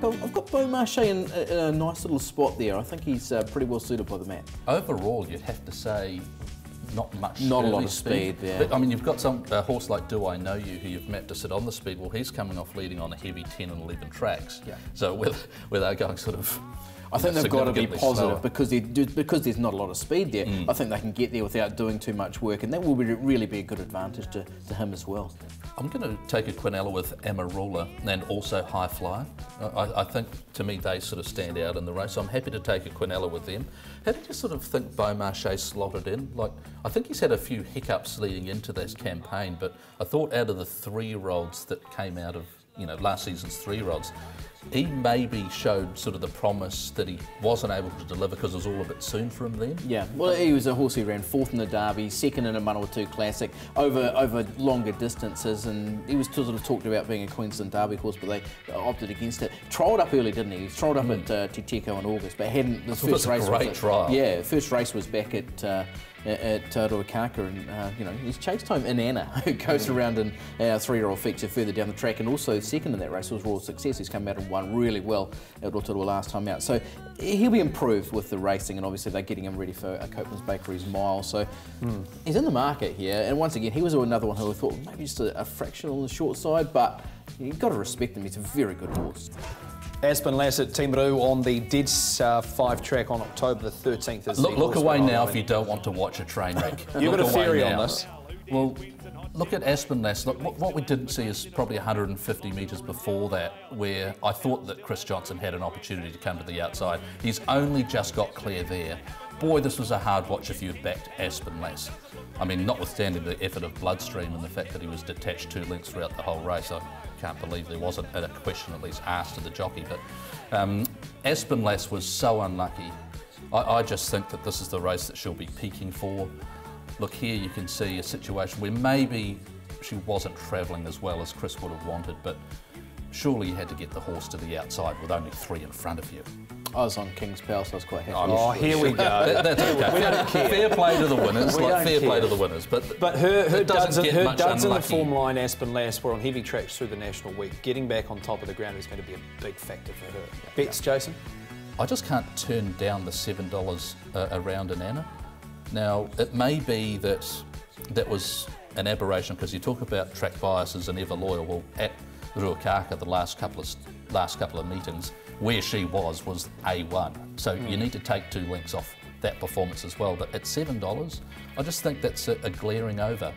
I've got Beaumarchais in a nice little spot there. I think he's pretty well suited by the map. Overall, you'd have to say not much. Not a lot of speed there. But, I mean, you've got a horse like Do I Know You, who you've mapped to sit on the speed. Well, he's coming off leading on a heavy 10 and 11 tracks. Yeah. So where they're going sort of... I think they've got to be positive slower. because there's not a lot of speed there. I think they can get there without doing too much work, and that will really be a good advantage to him as well. I'm going to take a Quinella with Amarula and also High Flyer. I think, to me, they sort of stand out in the race. So I'm happy to take a Quinella with them. How did you sort of think Beaumarchais slotted in? Like, I think he's had a few hiccups leading into this campaign, but I thought out of the 3-year-olds that came out of, last season's 3-year-olds, he maybe showed sort of the promise that he wasn't able to deliver because it was all a bit soon for him then. Yeah, well, he was a horse who ran 4th in the Derby, 2nd in a Manawatu Classic over longer distances, and he was sort of talked about being a Queensland Derby horse, but they opted against it. Trialled up early, didn't he? He trialled up at Te Teko in August, but hadn't. The first race was a great trial. Yeah, first race was back at Ruakaka, and he's chased home Inanna, who goes around in our 3-year-old feature further down the track, and also second in that race was Royal Success. He's come out and won really well at Rotorua last time out, so he'll be improved with the racing, and obviously they're getting him ready for Copeland's Bakery's mile, so he's in the market here. And once again, he was another one who I thought maybe just a fraction on the short side, but you've got to respect him. He's a very good horse. Aspen Lass at Timaru on the Deads 5 track on October the 13th. Look away now if you don't want to watch a train wreck. You've got a theory on this. Well, look at Aspen Lass. Look, what we didn't see is probably 150 metres before that, where I thought that Chris Johnson had an opportunity to come to the outside. He's only just got clear there. Boy, this was a hard watch if you'd backed Aspen Lass. I mean, notwithstanding the effort of Bloodstream and the fact that he was detached 2 lengths throughout the whole race, I can't believe there wasn't a question at least asked to the jockey. But Aspen Lass was so unlucky. I just think that this is the race that she'll be peaking for. Look, here you can see a situation where maybe she wasn't travelling as well as Chris would have wanted, but surely you had to get the horse to the outside with only 3 in front of you. I was on King's Palace, so I was quite happy. Oh, here we go. That's okay. We don't care. Fair play to the winners. Fair play to the winners. But her duds in the form line, Aspen Lass, were on heavy tracks through the National Week. Getting back on top of the ground is going to be a big factor for her. Bets, Jason? I just can't turn down the $7 around Inanna. Now, it may be that was an aberration, because you talk about track biases and ever loyal. Well, at Ruakaka, the last couple of meetings, where she was A1. So you need to take 2 lengths off that performance as well. But at $7, I just think that's a glaring over.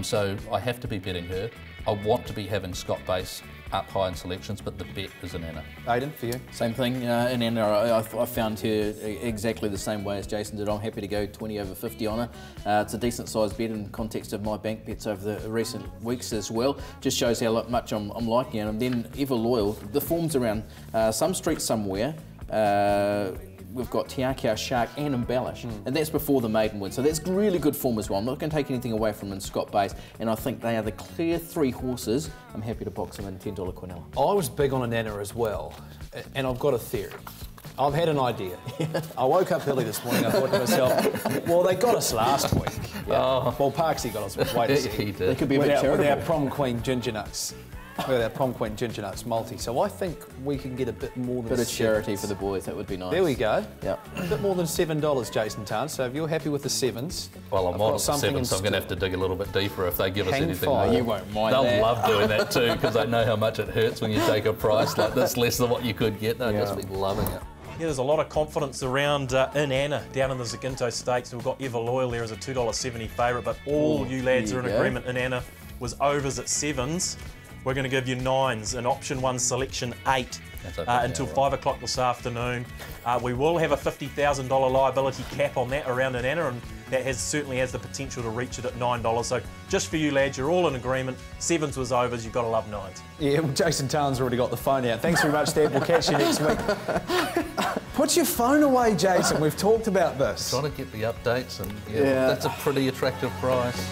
So I have to be betting her. I want to be having Scott Base up high in selections, but the bet is Inanna. Aidan, for you? Same thing. Inanna, I found her exactly the same way as Jason did. I'm happy to go 20 over 50 on her. It's a decent sized bet in context of my bank bets over the recent weeks as well. Just shows how much I'm liking her. And then Ever Loyal, the form's around some street somewhere. We've got Te Akau, Shark and Embellish, and that's before the maiden win, so that's really good form as well. I'm not going to take anything away from Scott Base, and I think they are the clear 3 horses. I'm happy to box them in $10 Quinella. I was big on Inanna as well, and I've got a theory. I've had an idea. I woke up early this morning, I thought to myself, well, they got us last week. Yeah. Oh. Well, Parksy got us, wait a second. He did. They could be a bit charitable. With our Prom Queen Ginger Nuts. With our Prom Queen Ginger Nuts multi. So I think we can get a bit more than a bit of charity for the boys, that would be nice. There we go. Yeah. A bit more than $7, Jason Tarn. So if you're happy with the 7s... Well, I'm on the 7s, so I'm going to have to dig a little bit deeper if they give us anything. You won't mind They'll that. love doing that too, because they know how much it hurts when you take a price like this, less than what you could get. They'll just be loving it. Yeah, there's a lot of confidence around Inanna down in the Zaginto Stakes. We've got Ever Loyal there as a $2.70 favourite, but all you lads are in agreement. Inanna was overs at 7s. We're going to give you 9s, and option 1 selection 8 until 5 o'clock this afternoon. We will have a $50,000 liability cap on that around Inanna, and that certainly has the potential to reach it at $9. So just for you lads, you're all in agreement. 7s was overs, you've got to love 9s. Yeah, well, Jason Tarn's already got the phone out. Thanks very much, Dad. We'll catch you next week. Put your phone away, Jason. We've talked about this. Trying to get the updates, and yeah. That's a pretty attractive price.